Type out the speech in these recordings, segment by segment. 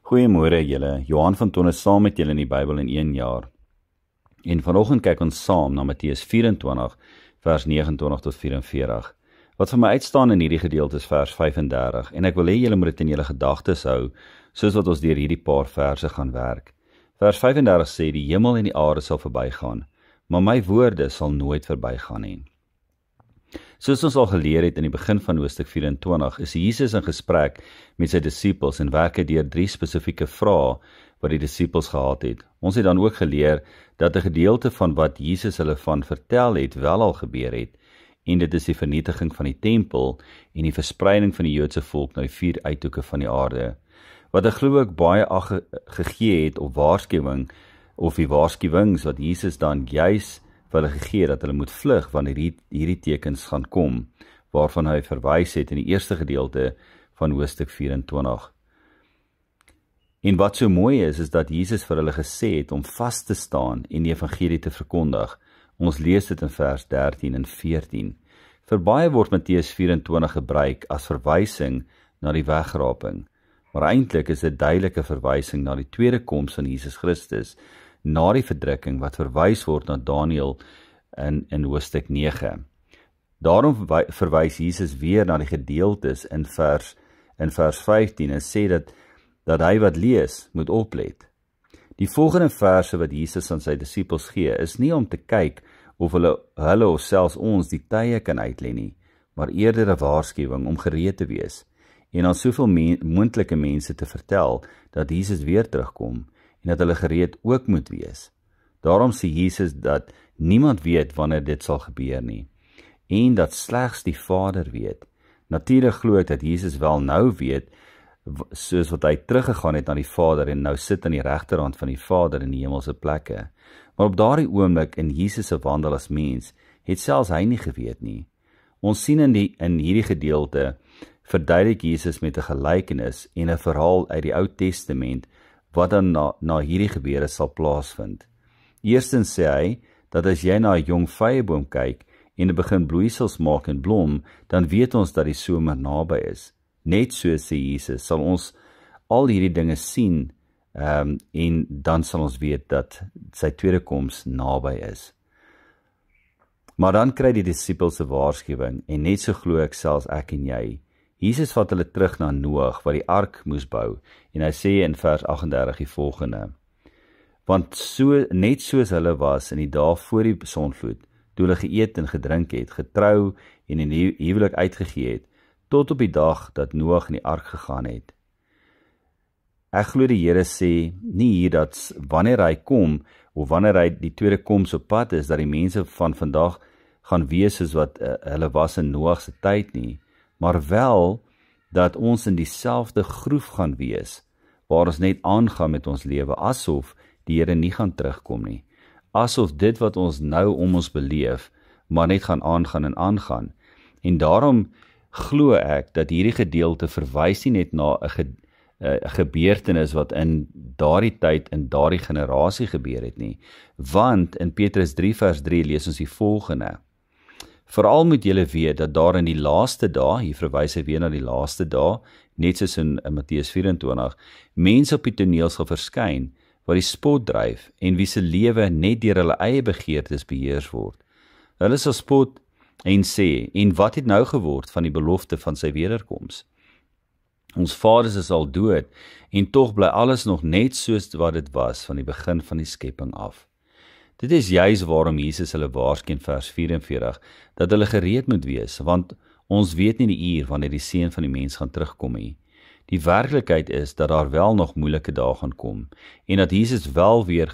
Goeiemôre julle, Johan van Tonne saam met julle in die Bybel in 1 jaar. En vanoggend kyk ons saam na Matteus 24, vers 29 tot 44. Wat vir my uitstaan in hierdie gedeelte is vers 35, en ek wil hê julle moet dit in julle gedagtes hou, soos wat ons deur hierdie paar verse gaan werk. Vers 35 sê, die hemel en die aarde sal verbygaan, maar my woorde sal nooit verbygaan nie. Soos ons al geleer het in die begin van hoofstuk 24, is Jesus in gesprek met sy disippels en werk hy deur 3 spesifieke vrae wat die disippels gehad het. Ons het dan ook geleer dat 'n gedeelte van wat Jesus hulle van vertel het, wel al gebeur het, en dit is die vernietiging van die tempel en die verspreiding van die Joodse volk na die 4 uithoeke van die aarde. Wat ek glo ook baie ag gegee het op waarskuwing, of die waarskuwings wat Jesus dan juis vir hulle gegee dat hulle moet vlug wanneer hierdie tekens gaan kom, waarvan hy verwys het in die eerste gedeelte van hoofstuk 24. En wat so mooi is dat Jesus vir hulle gesê het om vas te staan en die evangelie te verkondig. Ons lees dit in vers 13 en 14. Vir baie word Matteus 24 gebruik as verwysing na die wegraping, maar eintlik is dit duidelike verwysing na die tweede koms van Jesus Christus, na die verdrukking wat verwys word na Daniël in hoofstuk 9. Daarom verwys Jesus weer na die gedeeltes in vers 15 en sê dat hy wat lees moet oplet. Die volgende verse wat Jesus aan sy disippels gee, is nie om te kyk of hulle of selfs ons die tye kan uitlê nie, maar eerder 'n waarskuwing om gereed te wees en aan soveel moontlike mense te vertel dat Jesus weer terugkom en dat hulle gereed ook moet wees. Daarom sê Jesus dat niemand weet wanneer dit sal gebeur nie, en dat slegs die Vader weet. Natuurlik glo ek dat Jesus wel nou weet, soos wat hy teruggegaan het na die Vader en nou sit aan die regterhand van die Vader in die hemelse plekke. Maar op daardie oomblik in Jesus se wandel as mens, het selfs hy nie geweet nie. Ons sien in hierdie gedeelte verduidelik Jesus met 'n gelykenis en 'n verhaal uit die Ou Testament wat dan na hierdie gebeure sal plaasvind. Eerstens sê hy dat as jy na 'n jong vyeboom kyk en dit begin bloeisels maak en blom, dan weet ons dat die somer naby is. Net so sê Jesus, sal ons al hierdie dinge sien en dan sal ons weet dat sy tweede koms naby is. Maar dan kry die disippels 'n waarskuwing en net so glo ek selfs ek en jy. Jesus vat hulle terug na Noag wat die ark moes bou en hy sê in vers 38 die volgende: Want net soos hulle was in die dae voor die sonvloed, toe hulle geëet en gedrink het, getrou en in die huwelik uitgegee het, tot op die dag dat Noag in die ark gegaan het. Ek glo die Here sê nie hier dat wanneer hy kom, of wanneer hy die tweede koms op pad is, dat die mense van vandag gaan wees soos wat hulle was in Noag se tyd nie, maar wel dat ons in dieselfde groef gaan wees, waar ons net aangaan met ons lewe, asof die Here nie gaan terugkom nie, asof dit wat ons nou om ons beleef, maar net gaan aangaan en aangaan. En daarom glo ek dat hierdie gedeelte verwys nie net na 'n gebeurtenis wat in daardie tyd, in daardie generasie gebeur het nie, want in Petrus 3 vers 3 lees ons die volgende: Veral moet julle weet dat daar in die laaste dae, hier verwys hy weer na die laaste dae, net soos in Matteus 24, mense op die toneel sal verskyn, wat die spot dryf, en wie se lewe net deur hulle eie begeertes beheers word. Hulle sal spot en sê, en wat het nou geword van die belofte van sy wederkoms? Ons vaders is al dood, en tog bly alles nog net soos wat dit was van die begin van die skepping af. Dit is juis waarom Jesus hulle waarsku in vers 44, dat hulle gereed moet wees, want ons weet nie die uur wanneer die Seun van die mens gaan terugkom nie. Die werklikheid is dat daar wel nog moeilike dae gaan kom, en dat Jesus wel weer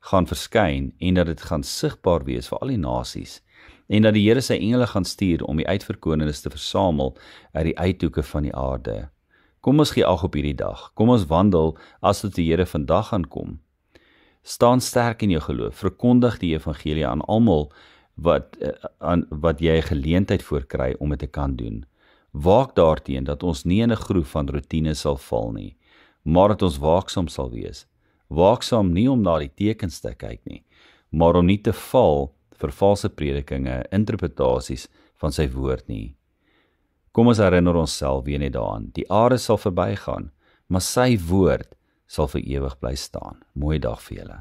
gaan verskyn, en dat dit gaan sigbaar wees vir al die nasies, en dat die Here sy engele gaan stuur om die uitverkorenes te versamel uit die uithoeke van die aarde. Kom ons gee ag op hierdie dag, kom ons wandel asof die Here vandag gaan kom. Staan sterk in jou geloof, verkondig die evangelie aan almal wat jy 'n geleentheid voor kry om dit te kan doen. Waak daarteen dat ons nie in 'n groef van rotine sal val nie, maar dat ons waaksaam sal wees. Waaksaam nie om na die tekens te kyk nie, maar om nie te val vir valse predikinge, interpretasies van sy woord nie. Kom ons herinner onsself weer net daaraan, die aarde sal verbygaan, maar sy woord sal vir ewig bly staan. Mooi dag vir julle.